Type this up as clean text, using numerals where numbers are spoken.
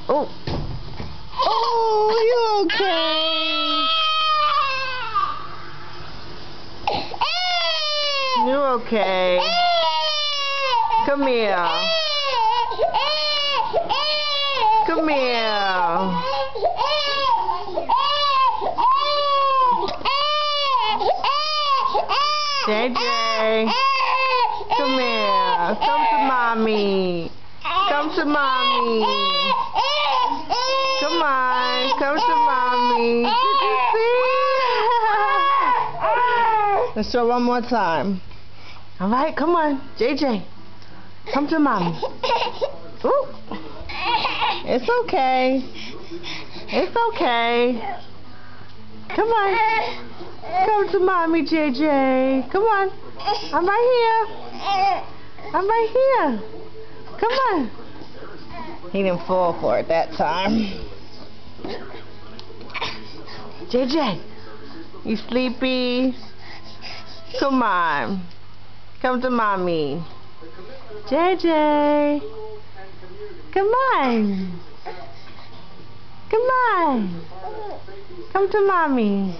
Oh. Oh, you okay? You okay? Come here. Come here. JJ. Come here. Come to mommy. Come to mommy. Come on. Come to mommy. Did you see? Let's show one more time. Alright, come on. JJ. Come to mommy. Ooh. It's okay. It's okay. Come on. Come to mommy, JJ. Come on. I'm right here. I'm right here. Come on. He didn't fall for it that time. JJ, you sleepy? Come on. Come to mommy. JJ. Come on. Come on. Come to mommy.